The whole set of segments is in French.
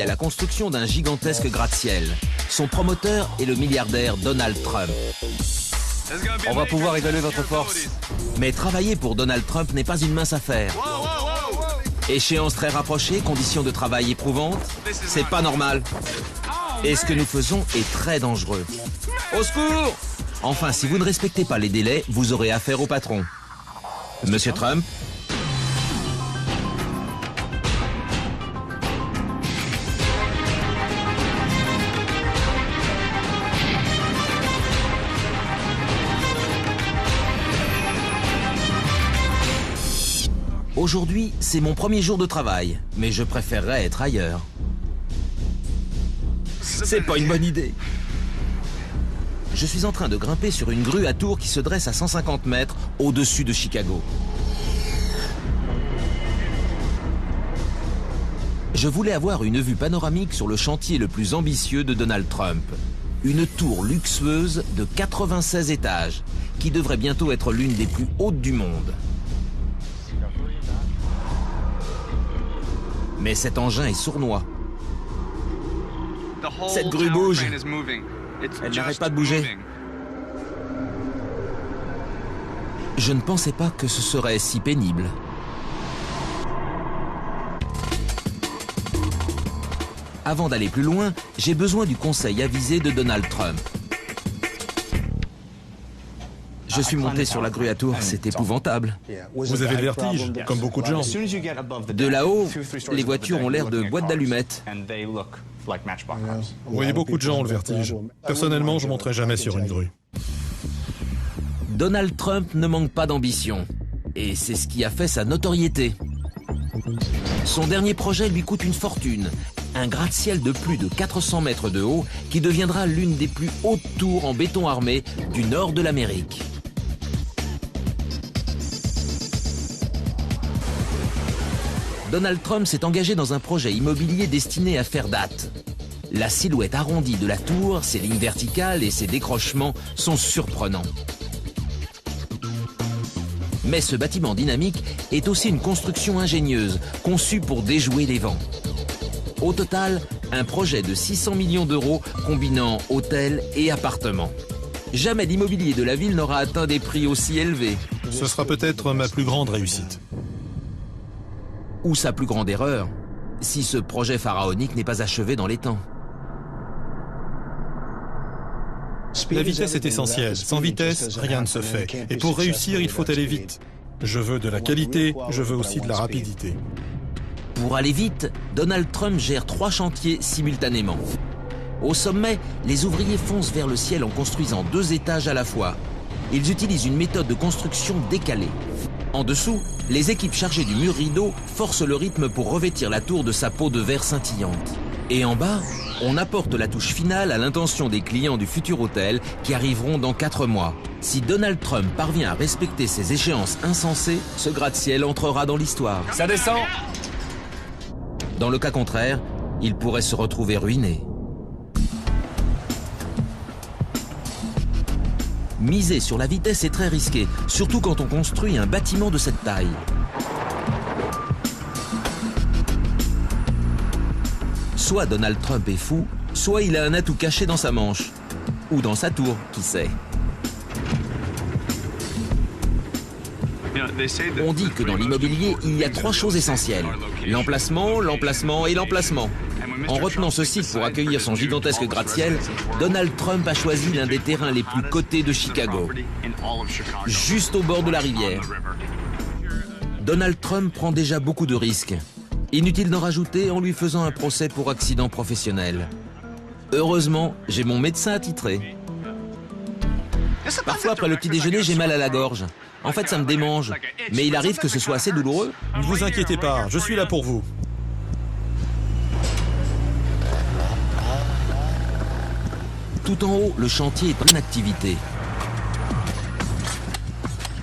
à la construction d'un gigantesque gratte-ciel. Son promoteur est le milliardaire Donald Trump. On va pouvoir évaluer votre force. Mais travailler pour Donald Trump n'est pas une mince affaire. Échéance très rapprochée, conditions de travail éprouvantes, c'est pas normal. Et ce que nous faisons est très dangereux. Au secours! Enfin, si vous ne respectez pas les délais, vous aurez affaire au patron. Monsieur Trump? Aujourd'hui, c'est mon premier jour de travail, mais je préférerais être ailleurs. C'est pas une bonne idée. Je suis en train de grimper sur une grue à tour qui se dresse à 150 mètres au-dessus de Chicago. Je voulais avoir une vue panoramique sur le chantier le plus ambitieux de Donald Trump. Une tour luxueuse de 96 étages, qui devrait bientôt être l'une des plus hautes du monde. Mais cet engin est sournois. Cette grue bouge. Elle n'arrête pas de bouger. Je ne pensais pas que ce serait si pénible. Avant d'aller plus loin, j'ai besoin du conseil avisé de Donald Trump. Je suis monté sur la grue à tour, c'est épouvant-table. Vous avez le vertige, comme beaucoup de gens. De là-haut, les voitures ont l'air de boîtes d'allumettes. Oui, beaucoup de gens ont le vertige. Personnellement, je ne monterai jamais sur une grue. Donald Trump ne manque pas d'ambition. Et c'est ce qui a fait sa notoriété. Son dernier projet lui coûte une fortune. Un gratte-ciel de plus de 400 mètres de haut qui deviendra l'une des plus hautes tours en béton armé du nord de l'Amérique. Donald Trump s'est engagé dans un projet immobilier destiné à faire date. La silhouette arrondie de la tour, ses lignes verticales et ses décrochements sont surprenants. Mais ce bâtiment dynamique est aussi une construction ingénieuse, conçue pour déjouer les vents. Au total, un projet de 600 millions d'euros combinant hôtels et appartements. Jamais l'immobilier de la ville n'aura atteint des prix aussi élevés. Ce sera peut-être ma plus grande réussite. Ou sa plus grande erreur, si ce projet pharaonique n'est pas achevé dans les temps. La vitesse est essentielle. Sans vitesse, rien ne se fait. Et pour réussir, il faut aller vite. Je veux de la qualité, je veux aussi de la rapidité. Pour aller vite, Donald Trump gère 3 chantiers simultanément. Au sommet, les ouvriers foncent vers le ciel en construisant 2 étages à la fois. Ils utilisent une méthode de construction décalée. En dessous, les équipes chargées du mur rideau forcent le rythme pour revêtir la tour de sa peau de verre scintillante. Et en bas, on apporte la touche finale à l'intention des clients du futur hôtel qui arriveront dans 4 mois. Si Donald Trump parvient à respecter ces échéances insensées, ce gratte-ciel entrera dans l'histoire. Ça descend! Dans le cas contraire, il pourrait se retrouver ruiné. Miser sur la vitesse est très risqué, surtout quand on construit un bâtiment de cette taille. Soit Donald Trump est fou, soit il a un atout caché dans sa manche. Ou dans sa tour, qui sait. On dit que dans l'immobilier, il y a 3 choses essentielles. L'emplacement, l'emplacement et l'emplacement. En retenant ce site pour accueillir son gigantesque gratte-ciel, Donald Trump a choisi l'un des terrains les plus cotés de Chicago, juste au bord de la rivière. Donald Trump prend déjà beaucoup de risques. Inutile d'en rajouter en lui faisant un procès pour accident professionnel. Heureusement, j'ai mon médecin attitré. Parfois, après le petit déjeuner, j'ai mal à la gorge. En fait, ça me démange. Mais il arrive que ce soit assez douloureux. Ne vous inquiétez pas, je suis là pour vous. Tout en haut, le chantier est en activité.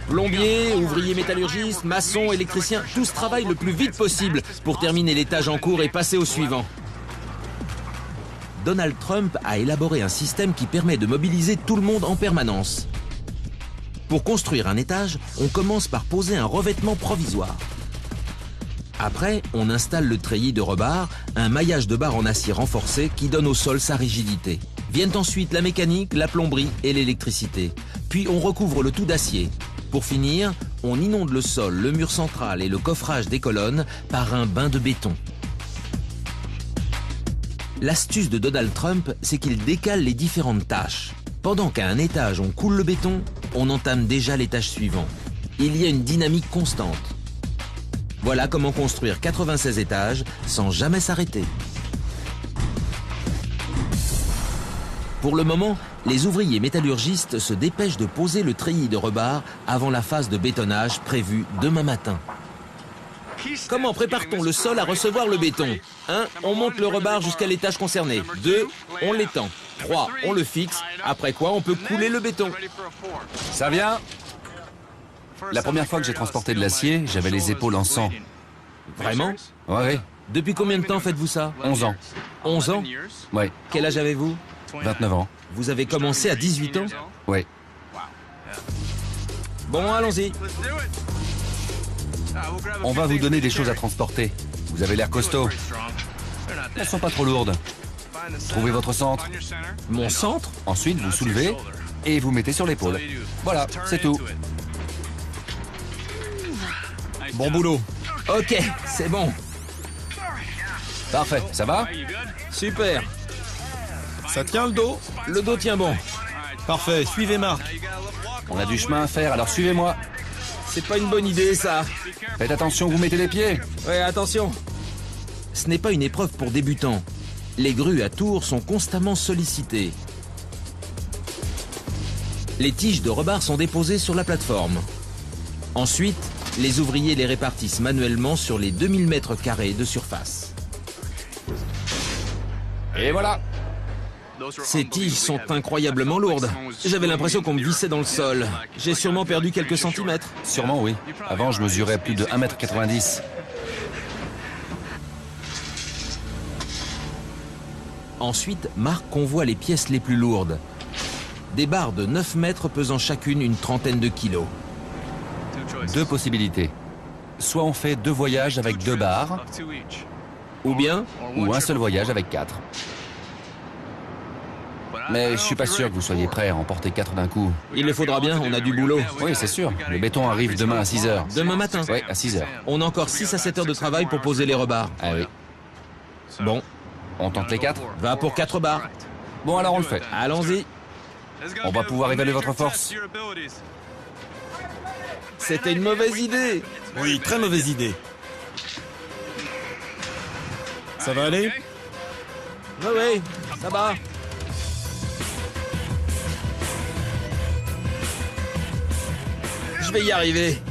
Plombiers, ouvriers métallurgistes, maçons, électriciens, tous travaillent le plus vite possible pour terminer l'étage en cours et passer au suivant. Donald Trump a élaboré un système qui permet de mobiliser tout le monde en permanence. Pour construire un étage, on commence par poser un revêtement provisoire. Après, on installe le treillis de rebar, un maillage de barre en acier renforcé qui donne au sol sa rigidité. Viennent ensuite la mécanique, la plomberie et l'électricité. Puis on recouvre le tout d'acier. Pour finir, on inonde le sol, le mur central et le coffrage des colonnes par un bain de béton. L'astuce de Donald Trump, c'est qu'il décale les différentes tâches. Pendant qu'à un étage on coule le béton, on entame déjà l'étage suivant. Il y a une dynamique constante. Voilà comment construire 96 étages sans jamais s'arrêter. Pour le moment, les ouvriers métallurgistes se dépêchent de poser le treillis de rebar avant la phase de bétonnage prévue demain matin. Comment prépare-t-on le sol à recevoir le béton? 1. On monte le rebar jusqu'à l'étage concerné. 2. On l'étend. 3. On le fixe, après quoi on peut couler le béton. Ça vient? La première fois que j'ai transporté de l'acier, j'avais les épaules en sang. Vraiment? Ouais. Depuis combien de temps faites-vous ça? 11 ans. 11 ans? Ouais. Quel âge avez-vous? 29 ans. Vous avez commencé à 18 ans? Ouais. Bon, allons-y. On va vous donner des choses à transporter. Vous avez l'air costaud. Elles sont pas trop lourdes. Trouvez votre centre. Mon centre? Ensuite, vous soulevez et vous mettez sur l'épaule. Voilà, c'est tout. Bon boulot. Ok, c'est bon. Parfait, ça va? Super. Ça tient le dos? Le dos tient bon. Parfait, suivez Marc. On a du chemin à faire, alors suivez-moi. C'est pas une bonne idée, ça. Faites attention, vous mettez les pieds. Ouais, attention. Ce n'est pas une épreuve pour débutants. Les grues à tours sont constamment sollicitées. Les tiges de rebar sont déposées sur la plateforme. Ensuite, les ouvriers les répartissent manuellement sur les 2000 mètres carrés de surface. Et voilà. Ces tiges sont incroyablement lourdes. J'avais l'impression qu'on me vissait dans le sol. J'ai sûrement perdu quelques centimètres. Sûrement, oui. Avant, je mesurais plus de 1,90 m. Ensuite, Marc convoie les pièces les plus lourdes. Des barres de 9 mètres pesant chacune une trentaine de kilos. Deux possibilités. Soit on fait 2 voyages avec 2 barres, Ou bien, ou un seul voyage avec 4. Mais je suis pas sûr que vous soyez prêt à en porter 4 d'un coup. il le faudra bien, on a du boulot. Oui, c'est sûr. Le béton arrive demain à 6 h. Demain matin. Oui, à 6 h. On a encore 6 à 7 heures de travail pour poser les rebars. Ah oui. Bon, On tente les 4? va pour 4 barres. Bon, alors on le fait. Allons-y. On va pouvoir évaluer votre force. C'était une mauvaise idée. Oui, très mauvaise idée. Ça va aller? Oui, ça va. Je vais y arriver.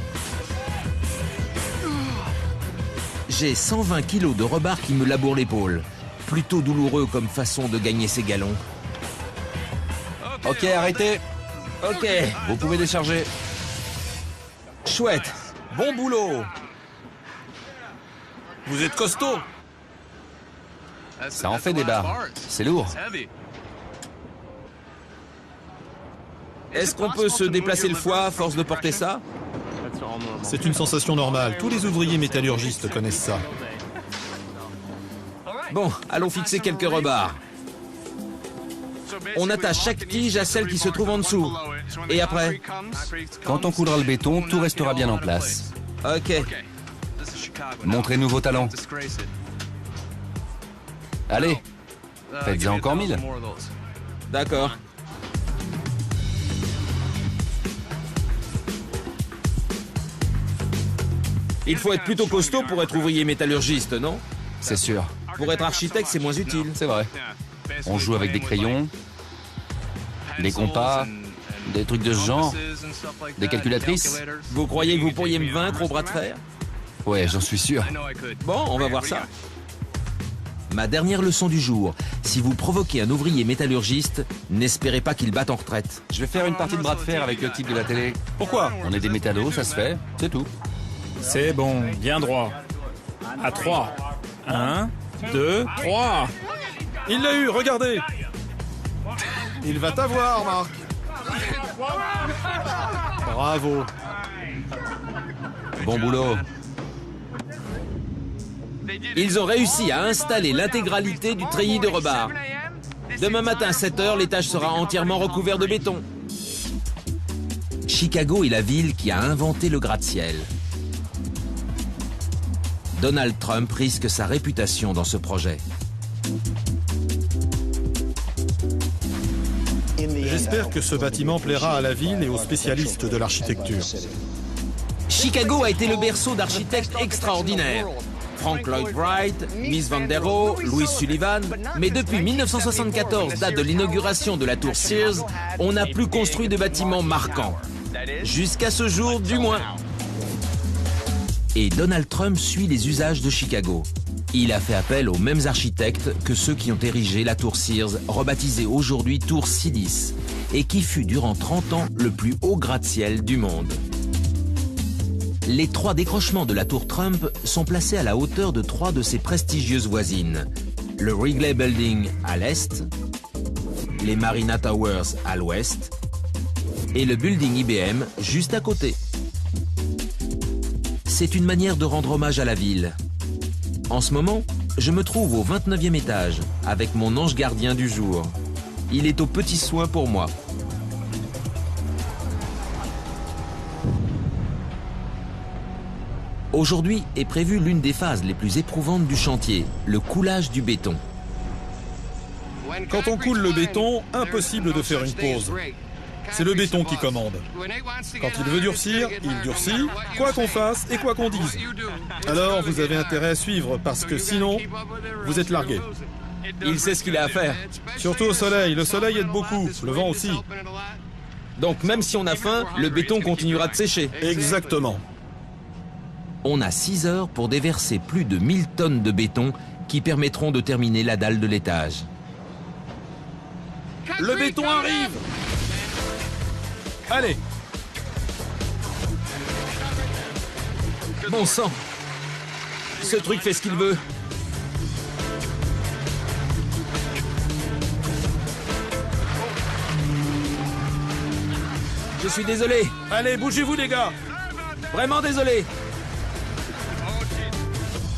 J'ai 120 kilos de rebar qui me labourent l'épaule. Plutôt douloureux comme façon de gagner ses galons. Ok, arrêtez. Ok, Vous pouvez décharger. chouette. Bon boulot. Vous êtes costaud. Ça en fait des barres. C'est lourd. Est-ce qu'on peut se déplacer le foie à force de porter ça? C'est une sensation normale. Tous les ouvriers métallurgistes connaissent ça. Bon, allons fixer quelques rebars. On attache chaque tige à celle qui se trouve en dessous. Et après? Quand on coulera le béton, tout restera bien en place. Ok. Montrez-nous vos talents. Allez, faites-en encore 1000. D'accord. Il faut être plutôt costaud pour être ouvrier métallurgiste, non? C'est sûr. Pour être architecte, c'est moins utile. C'est vrai. On joue avec des crayons, des compas, des trucs de ce genre, des calculatrices. Vous croyez que vous pourriez me vaincre au bras de fer? Ouais, j'en suis sûr. Bon, on va voir ça. Ma dernière leçon du jour. Si vous provoquez un ouvrier métallurgiste, n'espérez pas qu'il batte en retraite. Je vais faire une partie de bras de fer avec le type de la télé. Pourquoi? On est des métallos, ça se fait, c'est tout. C'est bon, bien droit. À 3. 1, 2, 3. Il l'a eu, regardez. Il va t'avoir, Marc. Bravo. Bon boulot. Ils ont réussi à installer l'intégralité du treillis de rebar. Demain matin à 7 h, l'étage sera entièrement recouvert de béton. Chicago est la ville qui a inventé le gratte-ciel. Donald Trump risque sa réputation dans ce projet. J'espère que ce bâtiment plaira à la ville et aux spécialistes de l'architecture. Chicago a été le berceau d'architectes extraordinaires. Frank Lloyd Wright, Mies van der Rohe, Louis Sullivan. Mais depuis 1974, date de l'inauguration de la tour Sears, on n'a plus construit de bâtiments marquants. Jusqu'à ce jour, du moins. Et Donald Trump suit les usages de Chicago. Il a fait appel aux mêmes architectes que ceux qui ont érigé la tour Sears, rebaptisée aujourd'hui tour Sidis, et qui fut durant 30 ans le plus haut gratte-ciel du monde. Les 3 décrochements de la tour Trump sont placés à la hauteur de 3 de ses prestigieuses voisines. Le Wrigley Building à l'est, les Marina Towers à l'ouest et le Building IBM juste à côté. C'est une manière de rendre hommage à la ville. En ce moment, je me trouve au 29e étage avec mon ange gardien du jour. Il est aux petits soins pour moi. Aujourd'hui est prévue l'une des phases les plus éprouvantes du chantier, le coulage du béton. Quand on coule le béton, impossible de faire une pause. C'est le béton qui commande. Quand il veut durcir, il durcit, quoi qu'on fasse et quoi qu'on dise. Alors vous avez intérêt à suivre, parce que sinon, vous êtes largué. Il sait ce qu'il a à faire. Surtout au soleil, le soleil aide beaucoup, le vent aussi. Donc même si on a faim, le béton continuera de sécher. Exactement. On a 6 heures pour déverser plus de 1000 tonnes de béton qui permettront de terminer la dalle de l'étage. Le béton arrive! Allez! Bon sang! Ce truc fait ce qu'il veut. Je suis désolé. Allez, bougez-vous les gars! Vraiment désolé.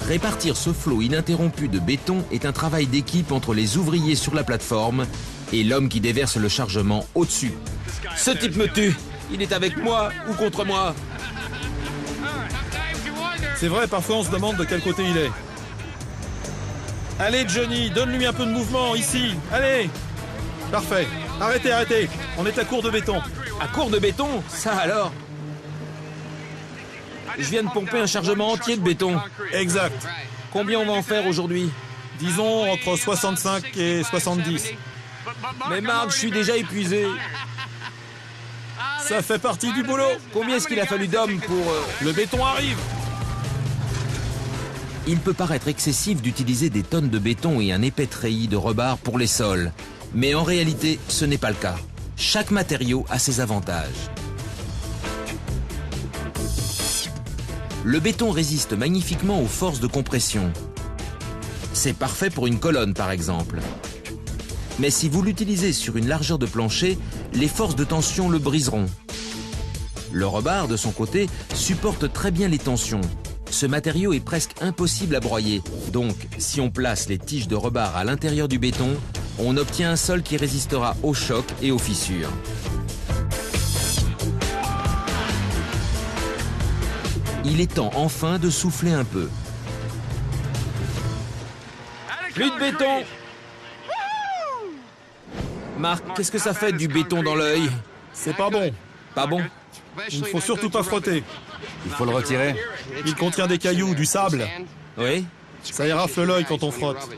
Répartir ce flot ininterrompu de béton est un travail d'équipe entre les ouvriers sur la plateforme et l'homme qui déverse le chargement au-dessus. Ce type me tue. Il est avec moi ou contre moi. C'est vrai, parfois on se demande de quel côté il est. Allez Johnny, donne-lui un peu de mouvement, ici. Allez! Parfait. Arrêtez, arrêtez. On est à court de béton. À court de béton? Ça alors? Je viens de pomper un chargement entier de béton. Exact. Combien on va en faire aujourd'hui? Disons entre 65 et 70. Mais Marc, je suis déjà épuisé. Ça fait partie du boulot. Combien est-ce qu'il a fallu d'hommes pour... Le béton arrive. Il peut paraître excessif d'utiliser des tonnes de béton et un épais treillis de rebar pour les sols. Mais en réalité, ce n'est pas le cas. Chaque matériau a ses avantages. Le béton résiste magnifiquement aux forces de compression. C'est parfait pour une colonne, par exemple. Mais si vous l'utilisez sur une largeur de plancher, les forces de tension le briseront. Le rebar, de son côté, supporte très bien les tensions. Ce matériau est presque impossible à broyer. Donc, si on place les tiges de rebar à l'intérieur du béton, on obtient un sol qui résistera aux chocs et aux fissures. Il est temps enfin de souffler un peu. Plus de béton! Marc, qu'est-ce que ça fait du béton dans l'œil? C'est pas bon. Pas bon? Il ne faut surtout pas frotter. Il faut le retirer. Il contient des cailloux, du sable. Oui? Ça érafle l'œil quand on frotte.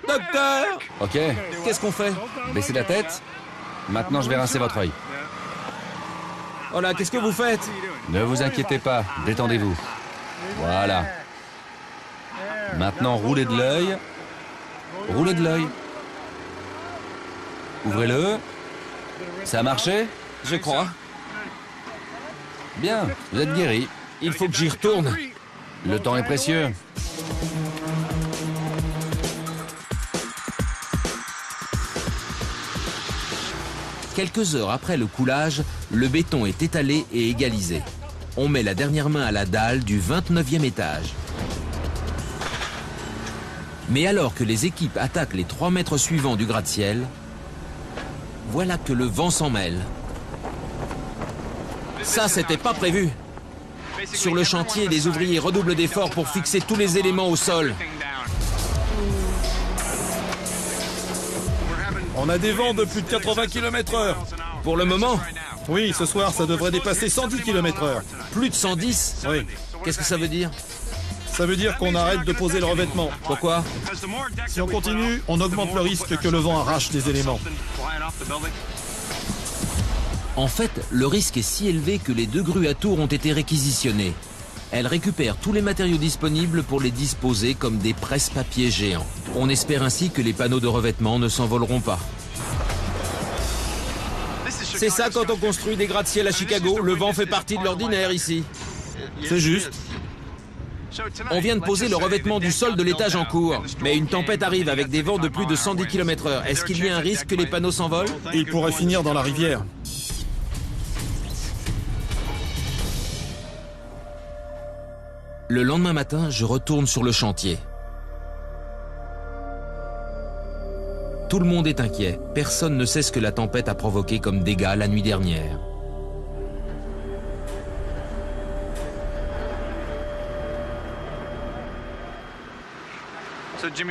Docteur! Ok, Qu'est-ce qu'on fait? baissez la tête. Maintenant, je vais rincer votre œil. Oh là, qu'est-ce que vous faites? Ne vous inquiétez pas, détendez-vous. Voilà. Maintenant, roulez de l'œil. Roulez de l'œil. Ouvrez-le. Ça a marché? Je crois. Bien, vous êtes guéri. Il faut que j'y retourne. Le temps est précieux. Quelques heures après le coulage, le béton est étalé et égalisé. On met la dernière main à la dalle du 29e étage. Mais alors que les équipes attaquent les 3 mètres suivants du gratte-ciel, voilà que le vent s'en mêle. Ça, c'était pas prévu. Sur le chantier, les ouvriers redoublent d'efforts pour fixer tous les éléments au sol. On a des vents de plus de 80 km/h. Pour le moment, Oui, ce soir, ça devrait dépasser 110 km/h. plus de 110. Oui. Qu'est-ce que ça veut dire? Ça veut dire qu'on arrête de poser le revêtement. Pourquoi? Si on continue, on augmente le risque que le vent arrache des éléments. En fait, le risque est si élevé que les 2 grues à tour ont été réquisitionnées. Elles récupèrent tous les matériaux disponibles pour les disposer comme des presse-papiers géants. On espère ainsi que les panneaux de revêtement ne s'envoleront pas. C'est ça quand on construit des gratte-ciel à Chicago, le vent fait partie de l'ordinaire ici. C'est juste. On vient de poser le revêtement du sol de l'étage en cours, mais une tempête arrive avec des vents de plus de 110 km/h. Est-ce qu'il y a un risque que les panneaux s'envolent? Il pourrait finir dans la rivière. Le lendemain matin, je retourne sur le chantier. Tout le monde est inquiet. Personne ne sait ce que la tempête a provoqué comme dégâts la nuit dernière.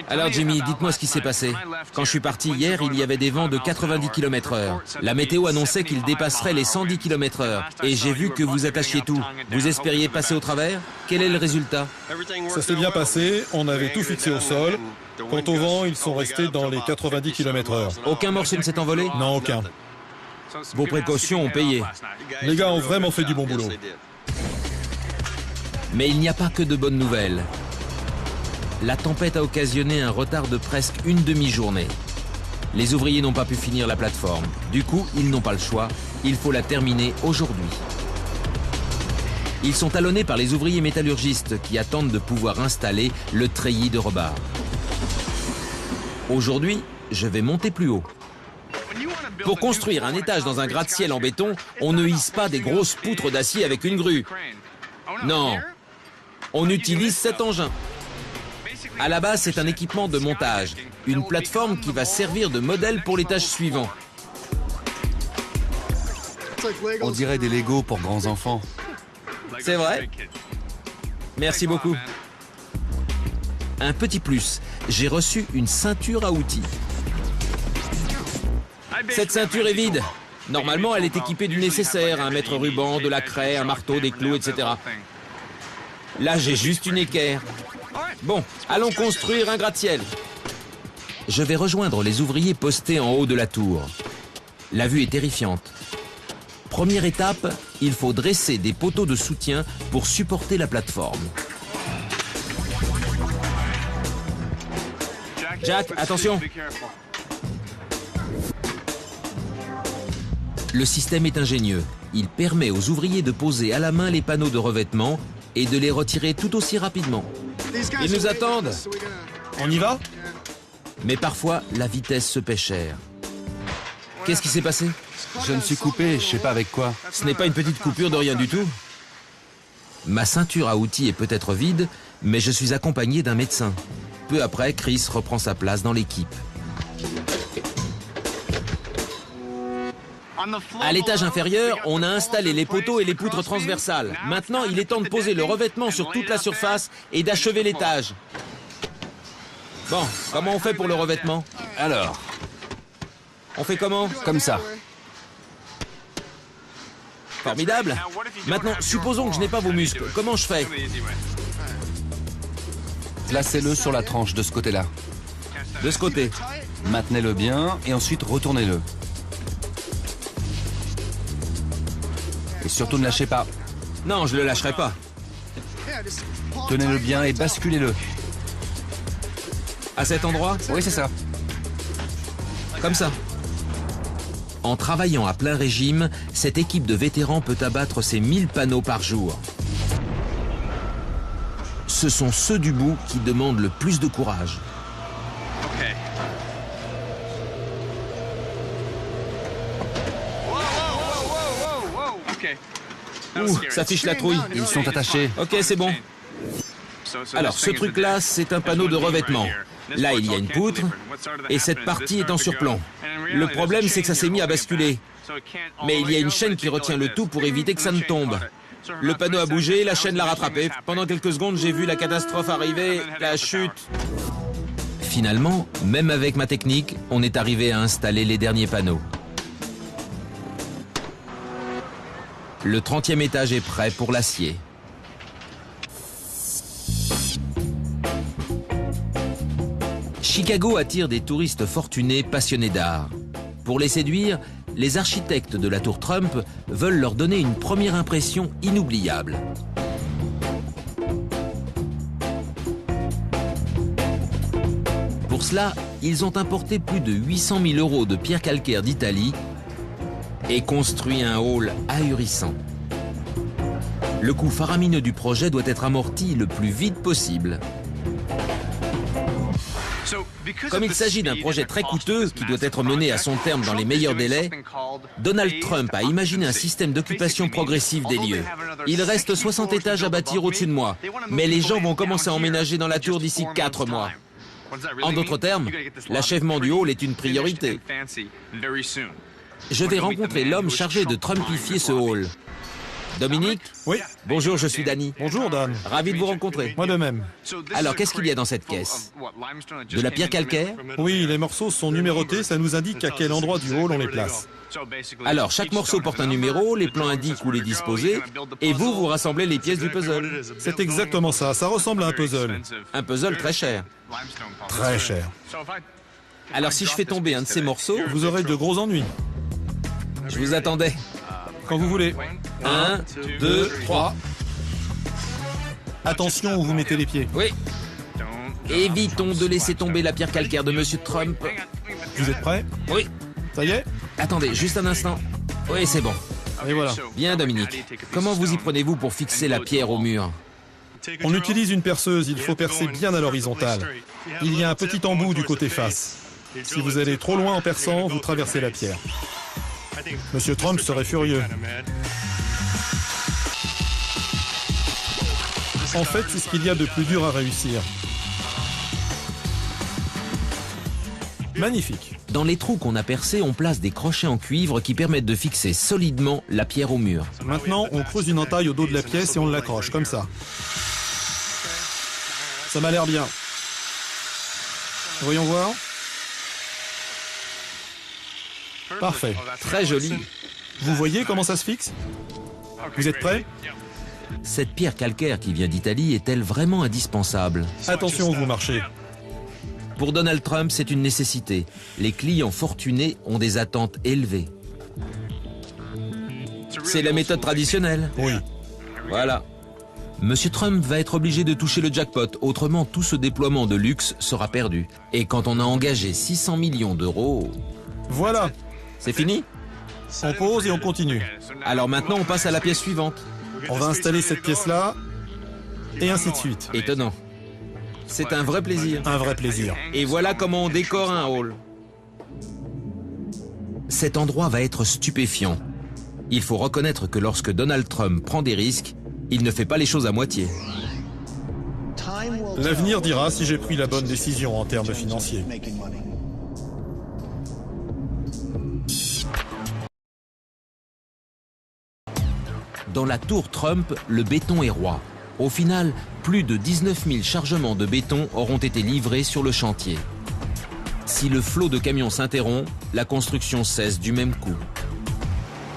Alors Jimmy, dites-moi ce qui s'est passé. Quand je suis parti hier, il y avait des vents de 90 km/h. La météo annonçait qu'ils dépasseraient les 110 km/h. Et j'ai vu que vous attachiez tout. Vous espériez passer au travers? Quel est le résultat? Ça s'est bien passé, on avait tout fixé au sol. Quant au vent, ils sont restés dans les 90 km/h. Aucun morceau ne s'est envolé? Non, aucun. Vos précautions ont payé. Les gars ont vraiment fait du bon boulot. Mais il n'y a pas que de bonnes nouvelles. La tempête a occasionné un retard de presque une demi-journée. Les ouvriers n'ont pas pu finir la plateforme. Du coup, ils n'ont pas le choix. Il faut la terminer aujourd'hui. Ils sont talonnés par les ouvriers métallurgistes qui attendent de pouvoir installer le treillis de rebar. Aujourd'hui, je vais monter plus haut. Pour construire un étage dans un gratte-ciel en béton, on ne hisse pas des grosses poutres d'acier avec une grue. Non, on utilise cet engin. À la base, c'est un équipement de montage, une plateforme qui va servir de modèle pour l'étage suivant. On dirait des Lego pour grands enfants. C'est vrai? Merci beaucoup. Un petit plus, j'ai reçu une ceinture à outils. Cette ceinture est vide. Normalement, elle est équipée du nécessaire, un mètre ruban, de la craie, un marteau, des clous, etc. Là, j'ai juste une équerre. Bon, allons construire un gratte-ciel. Je vais rejoindre les ouvriers postés en haut de la tour. La vue est terrifiante. Première étape, il faut dresser des poteaux de soutien pour supporter la plateforme. Jack, attention! Le système est ingénieux. Il permet aux ouvriers de poser à la main les panneaux de revêtement et de les retirer tout aussi rapidement. Ils nous attendent. On y va? Mais parfois, la vitesse se paie cher. Qu'est-ce qui s'est passé? Je me suis coupé, je sais pas avec quoi. Ce n'est pas une petite coupure de rien du tout. Ma ceinture à outils est peut-être vide, mais je suis accompagné d'un médecin. Peu après, Chris reprend sa place dans l'équipe. À l'étage inférieur, on a installé les poteaux et les poutres transversales. Maintenant, il est temps de poser le revêtement sur toute la surface et d'achever l'étage. Bon, comment on fait pour le revêtement? Alors, On fait comment? comme ça. Formidable. Maintenant, supposons que je n'ai pas vos muscles. Comment je fais? Placez-le sur la tranche de ce côté-là. De ce côté. Maintenez-le bien et ensuite retournez-le. Et surtout ne lâchez pas. Non, je ne le lâcherai pas. Tenez-le bien et basculez-le. À cet endroit? Oui, c'est ça. Comme ça. En travaillant à plein régime, cette équipe de vétérans peut abattre ses 1000 panneaux par jour. Ce sont ceux du bout qui demandent le plus de courage. Ouh, ça fiche la trouille. Ils sont attachés. Ok, c'est bon. Alors, ce truc-là, c'est un panneau de revêtement. Là, il y a une poutre, et cette partie est en surplomb. Le problème, c'est que ça s'est mis à basculer. Mais il y a une chaîne qui retient le tout pour éviter que ça ne tombe. Le panneau a bougé, la chaîne l'a rattrapé. Pendant quelques secondes, j'ai vu la catastrophe arriver, la chute. Finalement, même avec ma technique, on est arrivé à installer les derniers panneaux. Le 30e étage est prêt pour l'acier. Chicago attire des touristes fortunés passionnés d'art. Pour les séduire, les architectes de la tour Trump veulent leur donner une première impression inoubliable. Pour cela, ils ont importé plus de 800 000 € de pierre calcaire d'Italie et construit un hall ahurissant. Le coût faramineux du projet doit être amorti le plus vite possible. Comme il s'agit d'un projet très coûteux qui doit être mené à son terme dans les meilleurs délais, Donald Trump a imaginé un système d'occupation progressive des lieux. Il reste 60 étages à bâtir au-dessus de moi, mais les gens vont commencer à emménager dans la tour d'ici 4 mois. En d'autres termes, l'achèvement du hall est une priorité. Je vais rencontrer l'homme chargé de trumpifier ce hall. Dominique? Oui. Bonjour, je suis Danny. Bonjour Dan. Ravi de vous rencontrer. Moi de même. Alors, qu'est-ce qu'il y a dans cette caisse? De la pierre calcaire? Oui, les morceaux sont numérotés, ça nous indique à quel endroit du hall on les place. Alors, chaque morceau porte un numéro, les plans indiquent où les disposer, et vous rassemblez les pièces du puzzle. C'est exactement ça, ça ressemble à un puzzle. Un puzzle très cher. Très cher. Alors, si je fais tomber un de ces morceaux, Vous aurez de gros ennuis. je vous attendais. Quand vous voulez. 1, 2, 3. Attention où vous mettez les pieds. Oui. Évitons de laisser tomber la pierre calcaire de Monsieur Trump. Vous êtes prêts? Oui. Ça y est? Attendez, juste un instant. Oui, c'est bon. Et voilà. Bien, Dominique. Comment vous y prenez-vous pour fixer la pierre au mur? On utilise une perceuse, il faut percer bien à l'horizontale. Il y a un petit embout du côté face. Si vous allez trop loin en perçant, vous traversez la pierre. Monsieur Trump serait furieux. En fait, c'est ce qu'il y a de plus dur à réussir. Magnifique. Dans les trous qu'on a percés, on place des crochets en cuivre qui permettent de fixer solidement la pierre au mur. Maintenant, on creuse une entaille au dos de la pièce et on l'accroche, comme ça. Ça m'a l'air bien. Voyons voir. Parfait. Très joli. Vous voyez comment ça se fixe? Vous êtes prêts? Cette pierre calcaire qui vient d'Italie est-elle vraiment indispensable? Attention où vous marchez. Pour Donald Trump, c'est une nécessité. Les clients fortunés ont des attentes élevées. C'est la méthode traditionnelle. Oui. Voilà. Monsieur Trump va être obligé de toucher le jackpot, autrement tout ce déploiement de luxe sera perdu. Et quand on a engagé 600 millions d'euros... Voilà. C'est fini? On pose et on continue. Alors maintenant, on passe à la pièce suivante. On va installer cette pièce-là, et ainsi de suite. Étonnant. C'est un vrai plaisir. Un vrai plaisir. Et voilà comment on décore un hall. Cet endroit va être stupéfiant. Il faut reconnaître que lorsque Donald Trump prend des risques, il ne fait pas les choses à moitié. L'avenir dira si j'ai pris la bonne décision en termes financiers. Dans la tour Trump, le béton est roi. Au final, plus de 19 000 chargements de béton auront été livrés sur le chantier. Si le flot de camions s'interrompt, la construction cesse du même coup.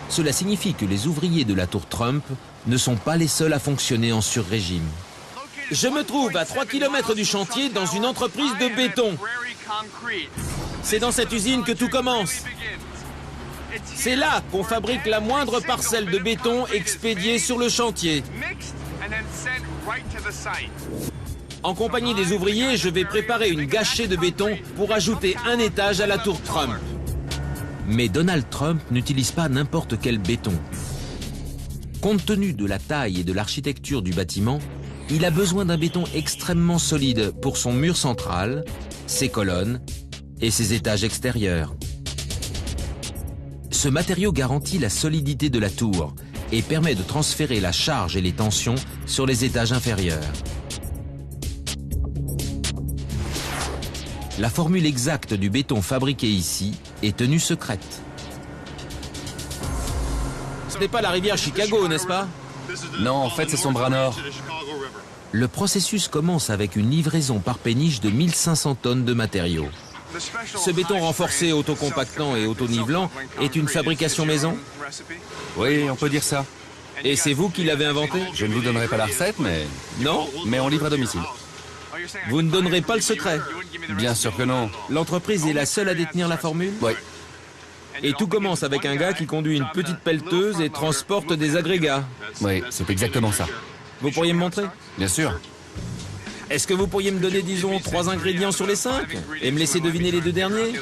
Cela signifie que les ouvriers de la tour Trump ne sont pas les seuls à fonctionner en sur-régime. Je me trouve à 3 km du chantier dans une entreprise de béton. C'est dans cette usine que tout commence. C'est là qu'on fabrique la moindre parcelle de béton expédiée sur le chantier. En compagnie des ouvriers, je vais préparer une gâchée de béton pour ajouter un étage à la tour Trump. Mais Donald Trump n'utilise pas n'importe quel béton. Compte tenu de la taille et de l'architecture du bâtiment, il a besoin d'un béton extrêmement solide pour son mur central, ses colonnes et ses étages extérieurs. Ce matériau garantit la solidité de la tour et permet de transférer la charge et les tensions sur les étages inférieurs. La formule exacte du béton fabriqué ici est tenue secrète. Ce n'est pas la rivière Chicago, n'est-ce pas? Non, en fait, c'est son bras nord. Le processus commence avec une livraison par péniche de 1500 tonnes de matériaux. Ce béton renforcé autocompactant et autonivelant est une fabrication maison? Oui, on peut dire ça. Et c'est vous qui l'avez inventé? Je ne vous donnerai pas la recette, mais... Non? Mais on livre à domicile. Vous ne donnerez pas le secret? Bien sûr que non. L'entreprise est la seule à détenir la formule? Oui. Et tout commence avec un gars qui conduit une petite pelleteuse et transporte des agrégats. Oui, c'est exactement ça. Vous pourriez me montrer? Bien sûr. Est-ce que vous pourriez me donner, disons, 3 ingrédients sur les 5 et me laisser deviner les 2 derniers?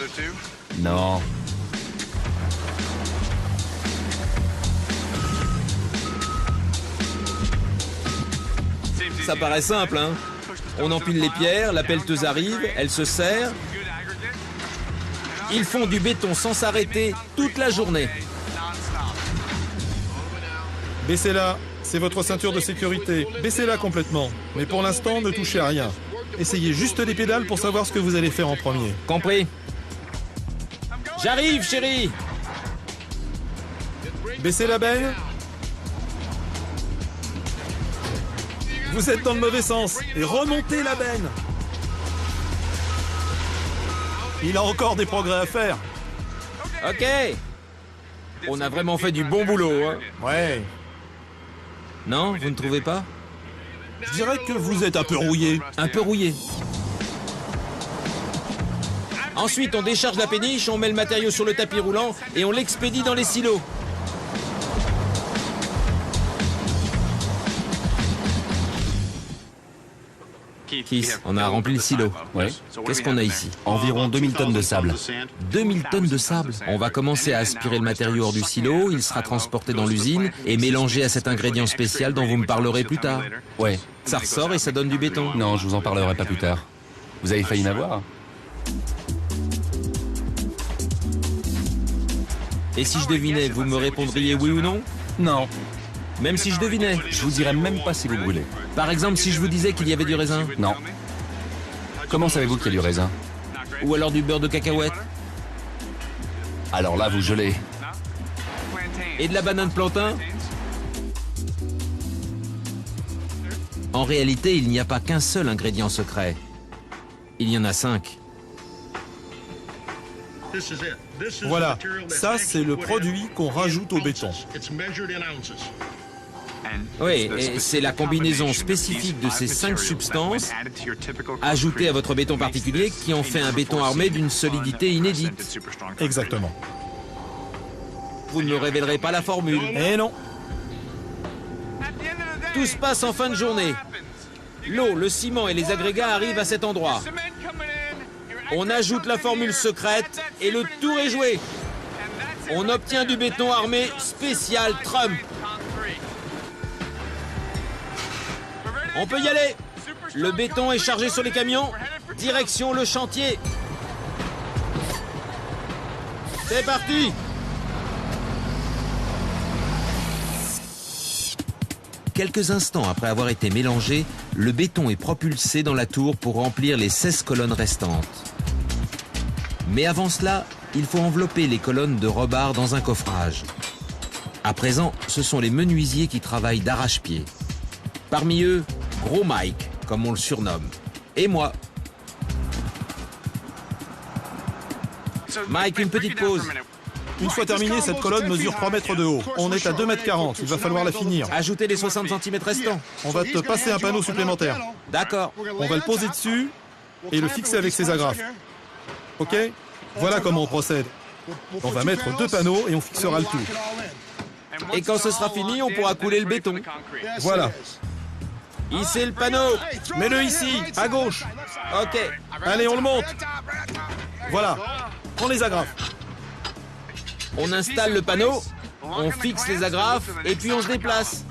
Non. Ça paraît simple, hein? On empile les pierres, la pelleteuse arrive, elle se serre. Ils font du béton sans s'arrêter toute la journée. Baissez-la, c'est votre ceinture de sécurité. Baissez-la complètement. Mais pour l'instant, ne touchez à rien. Essayez juste les pédales pour savoir ce que vous allez faire en premier. Compris? J'arrive, chérie! Baissez la benne. Vous êtes dans le mauvais sens. Et remontez la benne. Il a encore des progrès à faire. Ok. On a vraiment fait du bon boulot, hein? Ouais. Non, vous ne trouvez pas? Je dirais que vous êtes un peu rouillé. Un peu rouillé. Ensuite, on décharge la péniche, on met le matériau sur le tapis roulant et on l'expédie dans les silos. Keith, on a rempli le silo. Ouais. Qu'est-ce qu'on a ici? Environ 2000 tonnes de sable. 2000 tonnes de sable. On va commencer à aspirer le matériau hors du silo, il sera transporté dans l'usine et mélangé à cet ingrédient spécial dont vous me parlerez plus tard. Ouais. Ça ressort et ça donne du béton. Non, je vous en parlerai pas plus tard. Vous avez failli m'avoir? Et si je devinais, vous me répondriez oui ou non? Non. Même si je devinais? Je vous dirai même pas si vous brûlez. Par exemple, si je vous disais qu'il y avait du raisin? Non. Comment savez-vous qu'il y a du raisin? Ou alors du beurre de cacahuète? Alors là, vous gelez. Et de la banane plantain? En réalité, il n'y a pas qu'un seul ingrédient secret. Il y en a 5. Voilà, ça c'est le produit qu'on rajoute au béton. Oui, et c'est la combinaison spécifique de ces 5 substances ajoutées à votre béton particulier qui en fait un béton armé d'une solidité inédite. Exactement. Vous ne me révélerez pas la formule. Eh non. Tout se passe en fin de journée. L'eau, le ciment et les agrégats arrivent à cet endroit. On ajoute la formule secrète et le tour est joué. On obtient du béton armé spécial Trump. On peut y aller. Le béton est chargé sur les camions. Direction le chantier. C'est parti. Quelques instants après avoir été mélangé, le béton est propulsé dans la tour pour remplir les 16 colonnes restantes. Mais avant cela, il faut envelopper les colonnes de rebard dans un coffrage. À présent, ce sont les menuisiers qui travaillent d'arrache-pied. Parmi eux, Gros Mike, comme on le surnomme, et moi. Mike, une petite pause. Une fois terminée, cette colonne mesure 3 mètres de haut. On est à 2,40 m. Il va falloir la finir. Ajoutez les 60 cm restants. On va te passer un panneau supplémentaire. D'accord. On va le poser dessus et le fixer avec ses agrafes. Ok? Voilà comment on procède. On va mettre 2 panneaux et on fixera le tout. Et quand ce sera fini, on pourra couler le béton. Voilà. Hissez le panneau. Mets-le ici, à gauche. Ok. Allez, on le monte. Voilà. Prends les agrafes. On installe le panneau, on fixe les agrafes et puis on se déplace.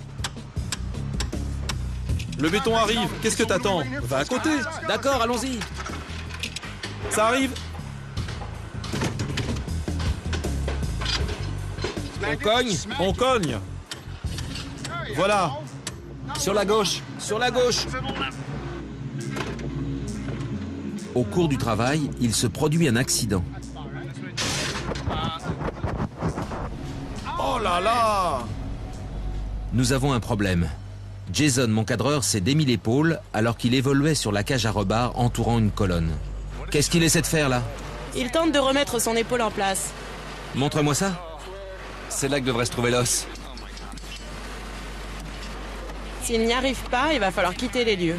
Le béton arrive. Qu'est-ce que t'attends? Va à côté. D'accord, allons-y. Ça arrive. On cogne. On cogne. Voilà. Sur la gauche. Sur la gauche. Au cours du travail, il se produit un accident. Oh là là! Nous avons un problème. Jason, mon cadreur, s'est démis l'épaule alors qu'il évoluait sur la cage à rebar entourant une colonne. Qu'est-ce qu'il essaie de faire là? Il tente de remettre son épaule en place. Montre-moi ça. C'est là que devrait se trouver l'os. S'il n'y arrive pas, il va falloir quitter les lieux.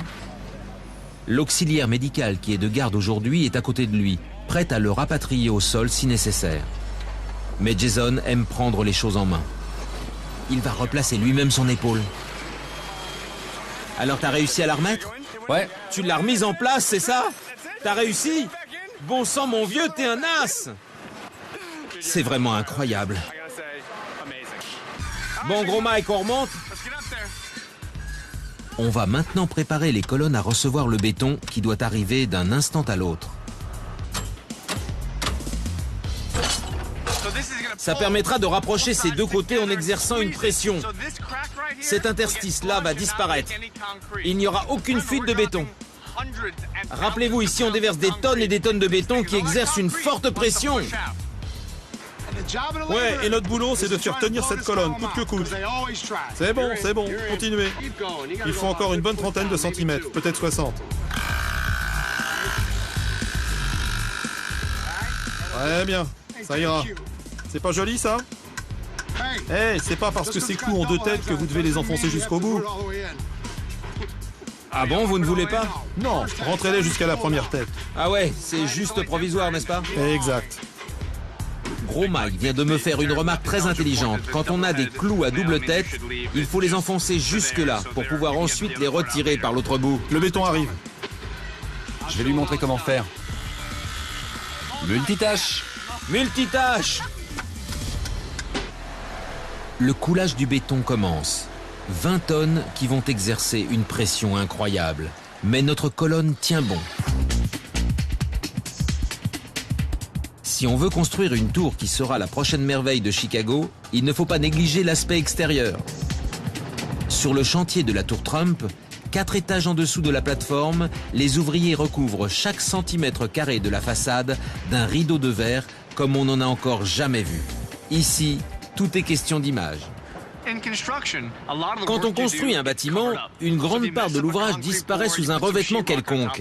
L'auxiliaire médical qui est de garde aujourd'hui est à côté de lui, prêt à le rapatrier au sol si nécessaire. Mais Jason aime prendre les choses en main. Il va replacer lui-même son épaule. Alors t'as réussi à la remettre? Ouais, Tu l'as remise en place, c'est ça? T'as réussi? Bon sang mon vieux, t'es un as! C'est vraiment incroyable. Bon gros Mike, on remonte? On va maintenant préparer les colonnes à recevoir le béton qui doit arriver d'un instant à l'autre. Ça permettra de rapprocher ces deux côtés en exerçant une pression. Cet interstice-là va disparaître. Il n'y aura aucune fuite de béton. Rappelez-vous, ici on déverse des tonnes et des tonnes de béton qui exercent une forte pression. Ouais, et notre boulot, c'est de faire tenir cette colonne, coûte que coûte. C'est bon, continuez. Il faut encore une bonne trentaine de centimètres, peut-être 60. Ouais, bien, ça ira. C'est pas joli, ça? Eh, c'est pas parce que ces clous ont deux têtes que vous devez les enfoncer jusqu'au bout. Ah bon, vous ne voulez pas? Non, rentrez-les jusqu'à la première tête. Ah ouais, c'est juste provisoire, n'est-ce pas? Exact. Gros Mike vient de me faire une remarque très intelligente. Quand on a des clous à double tête, il faut les enfoncer jusque-là pour pouvoir ensuite les retirer par l'autre bout. Le béton arrive. je vais lui montrer comment faire. Multitâche. Multitâche! Le coulage du béton commence. 20 tonnes qui vont exercer une pression incroyable. Mais notre colonne tient bon. Si on veut construire une tour qui sera la prochaine merveille de Chicago, il ne faut pas négliger l'aspect extérieur. Sur le chantier de la tour Trump, 4 étages en dessous de la plateforme, les ouvriers recouvrent chaque centimètre carré de la façade d'un rideau de verre comme on n'en a encore jamais vu. Ici, tout est question d'image. Quand on construit un bâtiment, une grande part de l'ouvrage disparaît sous un revêtement quelconque.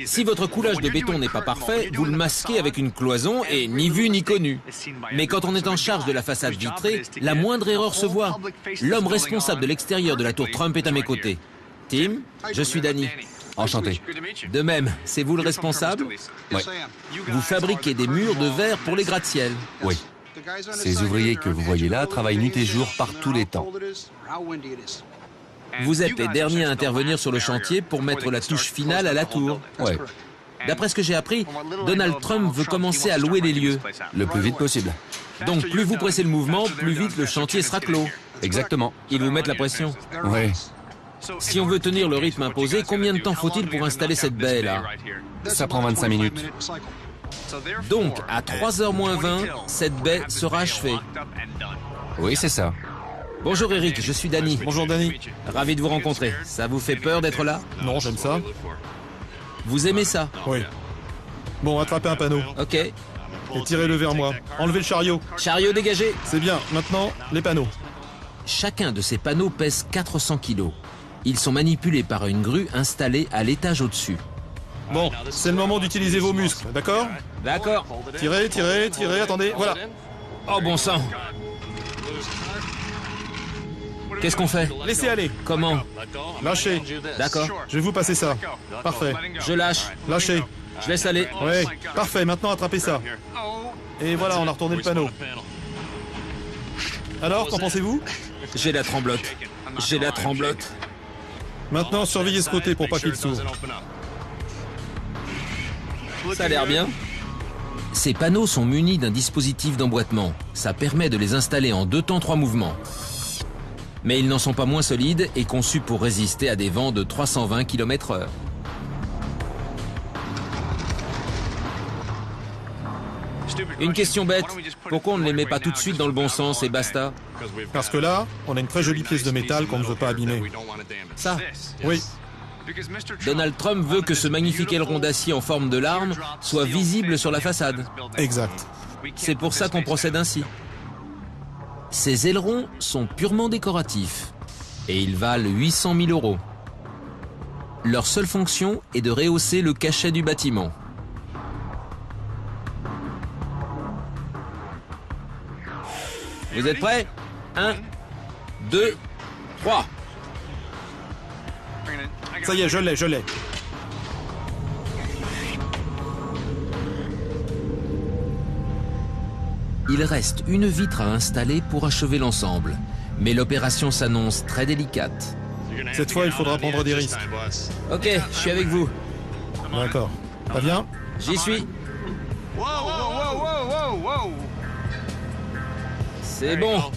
Si votre coulage de béton n'est pas parfait, vous le masquez avec une cloison et ni vu ni connu. Mais quand on est en charge de la façade vitrée, la moindre erreur se voit. L'homme responsable de l'extérieur de la tour Trump est à mes côtés. Tim, je suis Danny. Enchanté. De même, c'est vous le responsable? Oui. Vous fabriquez des murs de verre pour les gratte-ciel. Oui. Ces ouvriers que vous voyez là travaillent nuit et jour par tous les temps. Vous êtes les derniers à intervenir sur le chantier pour mettre la touche finale à la tour. Ouais, D'après ce que j'ai appris, Donald Trump veut commencer à louer les lieux. le plus vite possible. Donc plus vous pressez le mouvement, plus vite le chantier sera clos. Exactement. Ils vous mettent la pression. Oui. Si on veut tenir le rythme imposé, combien de temps faut-il pour installer cette baie là? Ça prend 25 minutes. Donc à 3h moins 20, cette baie sera achevée. Oui, c'est ça. Bonjour Eric, je suis Danny. Bonjour Danny. Ravi de vous rencontrer. Ça vous fait peur d'être là? Non, j'aime ça. Vous aimez ça? Oui. Bon, attrapez un panneau Ok. et tirez-le vers moi. Enlevez le chariot. Chariot dégagé. C'est bien. Maintenant, les panneaux. Chacun de ces panneaux pèse 400 kilos. Ils sont manipulés par une grue installée à l'étage au-dessus. Bon, c'est le moment d'utiliser vos muscles, d'accord? D'accord. Tirez, tirez, tirez, attendez, voilà. Oh bon sang. Qu'est-ce qu'on fait? Laissez aller. Comment? Lâchez. D'accord. Je vais vous passer ça. Parfait. Je lâche. Lâchez. Je laisse aller. Ouais, parfait. Maintenant, attrapez ça. Et voilà, on a retourné le panneau. Alors, qu'en pensez-vous? J'ai la tremblote. J'ai la tremblote. Maintenant, surveillez ce côté pour pas qu'il s'ouvre. Ça a l'air bien. Ces panneaux sont munis d'un dispositif d'emboîtement. Ça permet de les installer en 2 temps 3 mouvements. Mais ils n'en sont pas moins solides et conçus pour résister à des vents de 320 km/h. Une question bête, pourquoi on ne les met pas tout de suite dans le bon sens et basta? Parce que là, on a une très jolie pièce de métal qu'on ne veut pas abîmer. Ça? Oui. Donald Trump veut que ce magnifique aileron d'acier en forme de larme soit visible sur la façade. Exact. C'est pour ça qu'on procède ainsi. Ces ailerons sont purement décoratifs et ils valent 800 000 €. Leur seule fonction est de rehausser le cachet du bâtiment. Vous êtes prêts? 1, 2, 3. Ça y est, je l'ai. Il reste une vitre à installer pour achever l'ensemble. Mais l'opération s'annonce très délicate. Cette fois, il faudra prendre des risques. Ok, je suis avec vous. D'accord. Ça vient? J'y suis. C'est bon.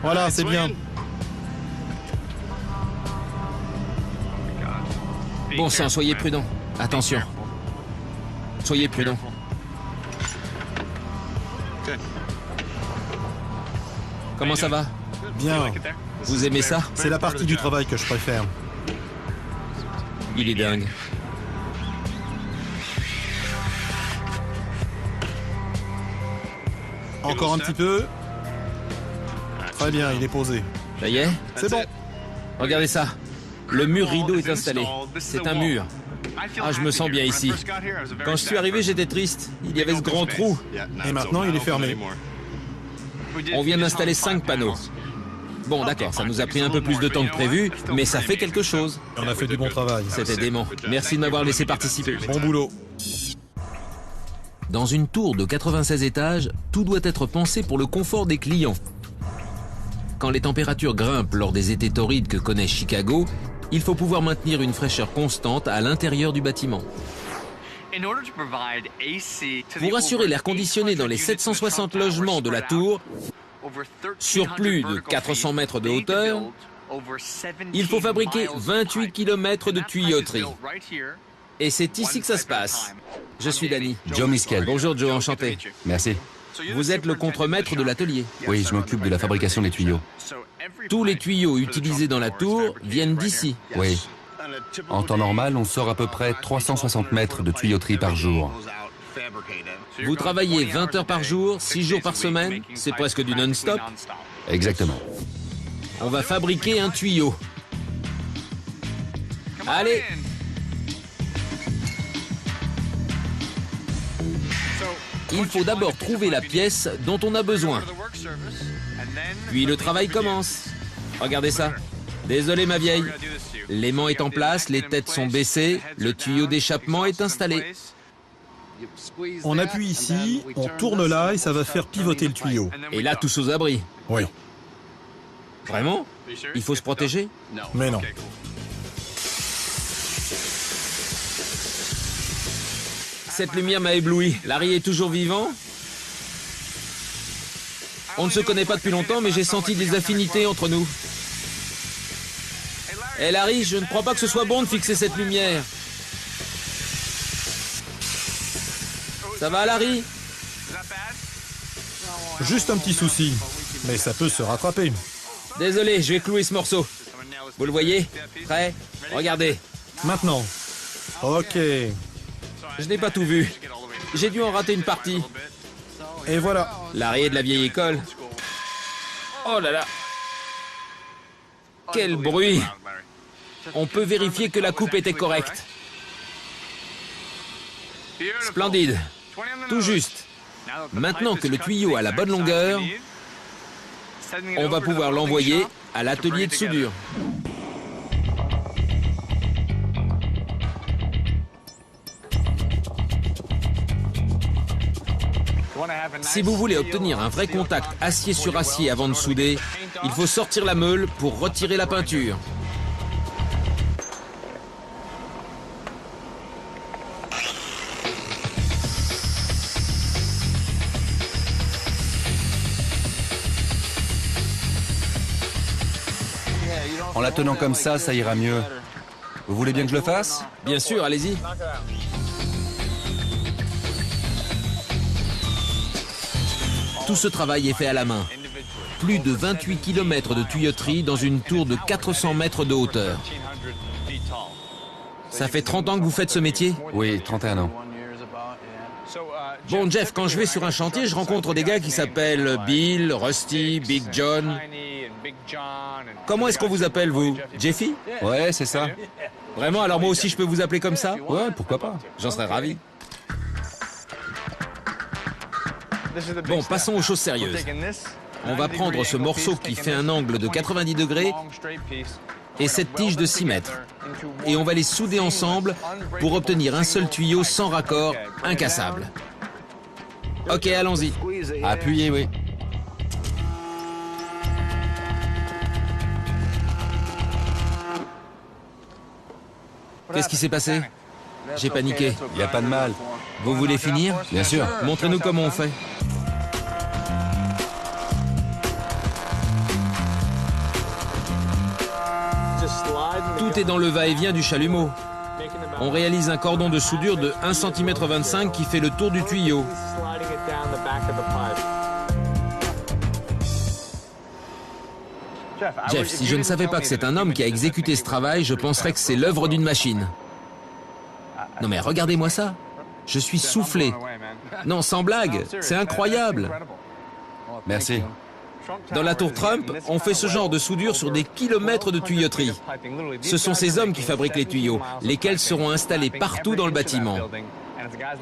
Voilà, c'est bien. Bon sang, soyez prudents. Attention. Soyez prudents. Comment ça va? Bien. Vous aimez ça? C'est la partie du travail que je préfère. Il est dingue. Encore un petit peu. Très bien, il est posé. Ça y est? C'est bon. Regardez ça. Le mur rideau est installé. C'est un mur. Ah, je me sens bien ici. Quand je suis arrivé, j'étais triste. Il y avait ce grand trou. Et maintenant, il est fermé. On vient d'installer 5 panneaux. Bon, d'accord, ça nous a pris un peu plus de temps que prévu, mais ça fait quelque chose. On a fait du bon travail. C'était dément. Merci de m'avoir laissé participer. Bon boulot. Dans une tour de 96 étages, tout doit être pensé pour le confort des clients. Quand les températures grimpent lors des étés torrides que connaît Chicago, il faut pouvoir maintenir une fraîcheur constante à l'intérieur du bâtiment. Pour assurer l'air conditionné dans les 760 logements de la tour, sur plus de 400 mètres de hauteur, il faut fabriquer 28 km de tuyauterie. Et c'est ici que ça se passe. Je suis Danny. Joe Miskel. Bonjour Joe, enchanté. Merci. Vous êtes le contremaître de l'atelier. Oui, je m'occupe de la fabrication des tuyaux. Tous les tuyaux utilisés dans la tour viennent d'ici. Oui. En temps normal, on sort à peu près 360 mètres de tuyauterie par jour. Vous travaillez 20 heures par jour, 6 jours par semaine, c'est presque du non-stop. Exactement. On va fabriquer un tuyau. Allez! Il faut d'abord trouver la pièce dont on a besoin. Puis le travail commence. Regardez ça. Désolé ma vieille. L'aimant est en place, les têtes sont baissées, le tuyau d'échappement est installé. On appuie ici, on tourne là et ça va faire pivoter le tuyau. Et là, tous aux abris. Oui, Vraiment? Il faut se protéger? mais non. Cette lumière m'a ébloui. Larry est toujours vivant? On ne se connaît pas depuis longtemps, mais j'ai senti des affinités entre nous. Hé Larry, je ne crois pas que ce soit bon de fixer cette lumière. Ça va Larry? Juste un petit souci, mais ça peut se rattraper. Désolé, je vais clouer ce morceau. Vous le voyez? Prêt? Regardez. Maintenant. Ok. Je n'ai pas tout vu. J'ai dû en rater une partie. Et voilà. Larry est de la vieille école. Oh là là! Quel bruit! On peut vérifier que la coupe était correcte. Splendide. Tout juste. Maintenant que le tuyau a la bonne longueur, on va pouvoir l'envoyer à l'atelier de soudure. Si vous voulez obtenir un vrai contact acier sur acier avant de souder, il faut sortir la meule pour retirer la peinture. En la tenant comme ça ira mieux. Vous voulez bien que je le fasse? Bien sûr, allez-y. Tout ce travail est fait à la main. plus de 28 km de tuyauterie dans une tour de 400 mètres de hauteur. Ça fait 30 ans que vous faites ce métier? Oui, 31 ans. Bon, Jeff, quand je vais sur un chantier, je rencontre des gars qui s'appellent Bill, Rusty, Big John. Comment est-ce qu'on vous appelle, vous? Jeffy? Ouais, c'est ça. Vraiment? Alors moi aussi, je peux vous appeler comme ça? Ouais, pourquoi pas. J'en serais ravi. Bon, passons aux choses sérieuses. On va prendre ce morceau qui fait un angle de 90 degrés et cette tige de 6 mètres. Et on va les souder ensemble pour obtenir un seul tuyau sans raccord, incassable. Ok, allons-y. Appuyez, oui. Qu'est-ce qui s'est passé? J'ai paniqué. Il n'y a pas de mal. Vous voulez finir? Bien sûr. Montrez-nous comment on fait. Tout est dans le va-et-vient du chalumeau. On réalise un cordon de soudure de 1,25 cm qui fait le tour du tuyau. Jeff, si je ne savais pas que c'est un homme qui a exécuté ce travail, je penserais que c'est l'œuvre d'une machine. Non mais regardez-moi ça. Je suis soufflé. Non, sans blague, c'est incroyable. Merci. Dans la tour Trump, on fait ce genre de soudure sur des kilomètres de tuyauterie. Ce sont ces hommes qui fabriquent les tuyaux, lesquels seront installés partout dans le bâtiment.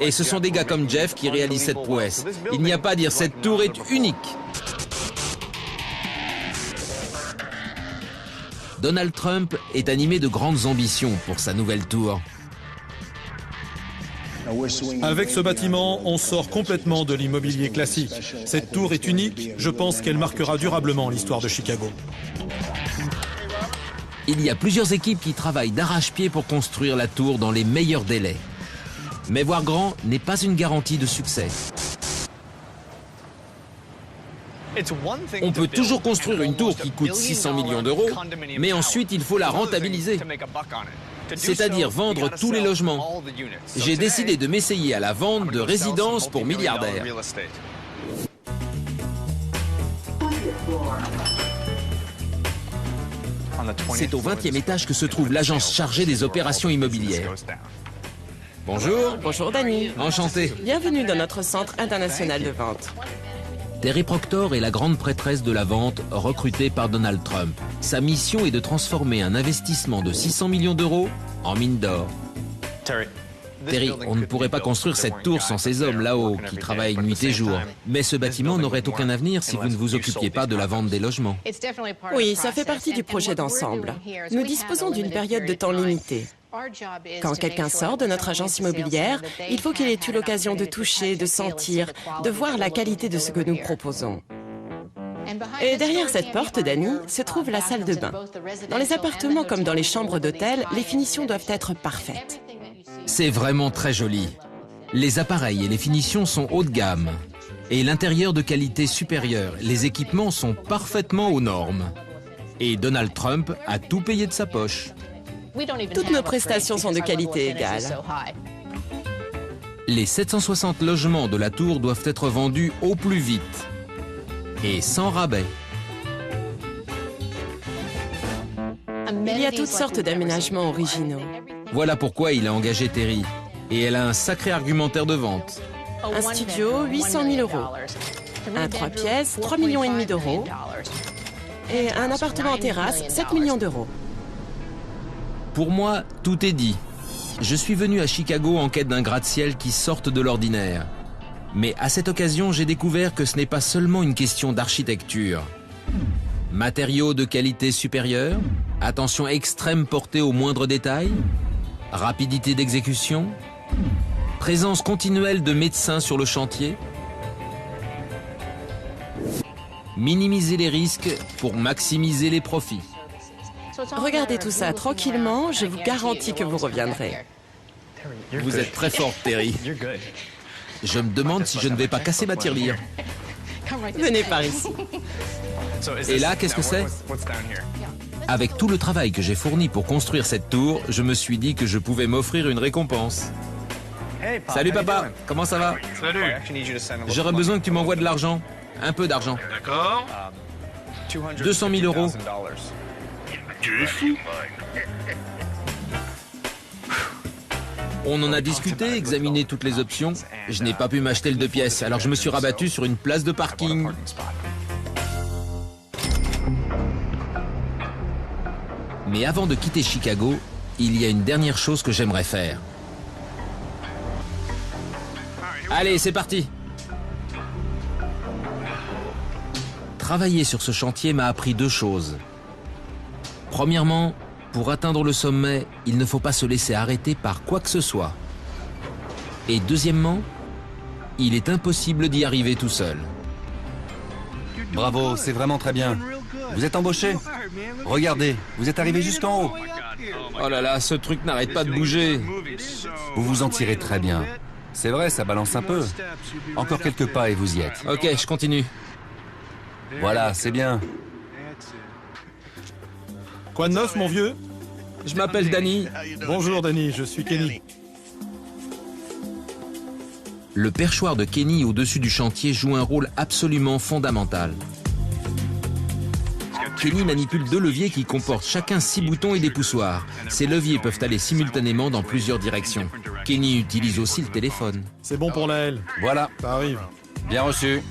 Et ce sont des gars comme Jeff qui réalisent cette prouesse. Il n'y a pas à dire, cette tour est unique. Donald Trump est animé de grandes ambitions pour sa nouvelle tour. Avec ce bâtiment, on sort complètement de l'immobilier classique. Cette tour est unique, je pense qu'elle marquera durablement l'histoire de Chicago. Il y a plusieurs équipes qui travaillent d'arrache-pied pour construire la tour dans les meilleurs délais. Mais voir grand n'est pas une garantie de succès. On peut toujours construire une tour qui coûte 600 millions d'euros, mais ensuite il faut la rentabiliser. C'est-à-dire vendre tous les logements. J'ai décidé de m'essayer à la vente de résidences pour milliardaires. C'est au 20e étage que se trouve l'agence chargée des opérations immobilières. Bonjour. Bonjour Danny. Enchanté. Bienvenue dans notre centre international de vente. Terry Proctor est la grande prêtresse de la vente recrutée par Donald Trump. Sa mission est de transformer un investissement de 600 millions d'euros en mine d'or. Terry, on ne pourrait pas construire cette tour sans ces hommes là-haut qui travaillent nuit et jour. Mais ce bâtiment n'aurait aucun avenir si vous ne vous occupiez pas de la vente des logements. Oui, ça fait partie du projet d'ensemble. Nous disposons d'une période de temps limitée. Quand quelqu'un sort de notre agence immobilière, il faut qu'il ait eu l'occasion de toucher, de sentir, de voir la qualité de ce que nous proposons. Et derrière cette porte, Danny, se trouve la salle de bain. Dans les appartements comme dans les chambres d'hôtel, les finitions doivent être parfaites. C'est vraiment très joli. Les appareils et les finitions sont haut de gamme. Et l'intérieur de qualité supérieure. Les équipements sont parfaitement aux normes. Et Donald Trump a tout payé de sa poche. Toutes nos prestations sont de qualité égale. Les 760 logements de la tour doivent être vendus au plus vite. Et sans rabais. Il y a toutes sortes d'aménagements originaux. Voilà pourquoi il a engagé Terry. Et elle a un sacré argumentaire de vente. Un studio, 800 000 euros. Un 3 pièces, 3,5 millions d'euros. Et un appartement en terrasse, 7 millions d'euros. Pour moi, tout est dit. Je suis venu à Chicago en quête d'un gratte-ciel qui sorte de l'ordinaire. Mais à cette occasion, j'ai découvert que ce n'est pas seulement une question d'architecture. Matériaux de qualité supérieure, attention extrême portée aux moindres détails, rapidité d'exécution, présence continuelle de médecins sur le chantier, minimiser les risques pour maximiser les profits. Regardez tout ça tranquillement, je vous garantis que vous reviendrez. Vous êtes très forte, Terry. Je me demande si je ne vais pas casser ma tirelire. Venez par ici. Et là, qu'est-ce que c'est? Avec tout le travail que j'ai fourni pour construire cette tour, je me suis dit que je pouvais m'offrir une récompense. Salut papa, comment ça va? Salut. J'aurais besoin que tu m'envoies de l'argent. Un peu d'argent. D'accord. 200 000 euros. Tu es fou. On en a discuté, examiné toutes les options. Je n'ai pas pu m'acheter le 2 pièces, alors je me suis rabattu sur une place de parking. Mais avant de quitter Chicago, il y a une dernière chose que j'aimerais faire. Allez, c'est parti! Travailler sur ce chantier m'a appris 2 choses. Premièrement, pour atteindre le sommet, il ne faut pas se laisser arrêter par quoi que ce soit. Et deuxièmement, il est impossible d'y arriver tout seul. Bravo, c'est vraiment très bien. Vous êtes embauché? Regardez, vous êtes arrivé jusqu'en haut. Oh là là, ce truc n'arrête pas de bouger. Vous vous en tirez très bien. C'est vrai, ça balance un peu. Encore quelques pas et vous y êtes. Ok, je continue. Voilà, c'est bien. Quoi de neuf, mon vieux? Je m'appelle Danny. Bonjour, Danny, je suis Kenny. Le perchoir de Kenny au-dessus du chantier joue un rôle absolument fondamental. Kenny manipule 2 leviers qui comportent chacun 6 boutons et des poussoirs. Ces leviers peuvent aller simultanément dans plusieurs directions. Kenny utilise aussi le téléphone. C'est bon pour la L. Voilà, Ça arrive. bien reçu.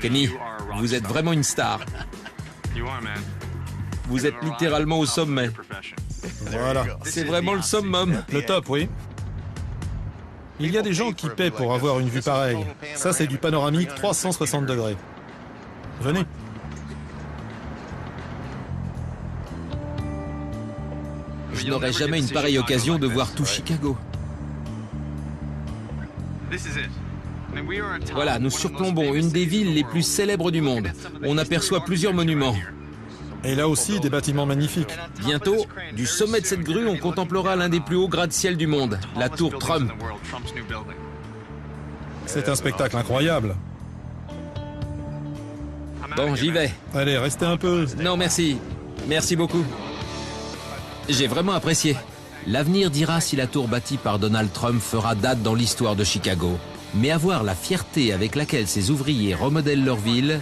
Kenny, vous êtes vraiment une star. Vous êtes littéralement au sommet. Voilà. C'est vraiment le summum. Le top, oui. Il y a des gens qui paient pour avoir une vue pareille. Ça, c'est du panoramique 360 degrés. Venez. Je n'aurais jamais une pareille occasion de voir tout Chicago. Voilà, nous surplombons une des villes les plus célèbres du monde. On aperçoit plusieurs monuments. Et là aussi, des bâtiments magnifiques. Bientôt, du sommet de cette grue, on contemplera l'un des plus hauts gratte-ciel du monde, la tour Trump. C'est un spectacle incroyable. Bon, j'y vais. Allez, restez un peu. Non, merci. Merci beaucoup. J'ai vraiment apprécié. L'avenir dira si la tour bâtie par Donald Trump fera date dans l'histoire de Chicago. Mais avoir la fierté avec laquelle ces ouvriers remodèlent leur ville,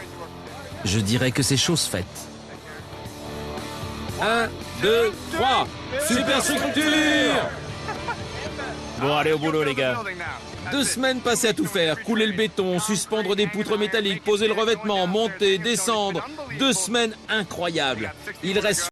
je dirais que c'est chose faite. 1, 2, 3. Superstructure! Bon, allez au boulot, les gars. 2 semaines passées à tout faire. Couler le béton, suspendre des poutres métalliques, poser le revêtement, monter, descendre. 2 semaines incroyables. Il reste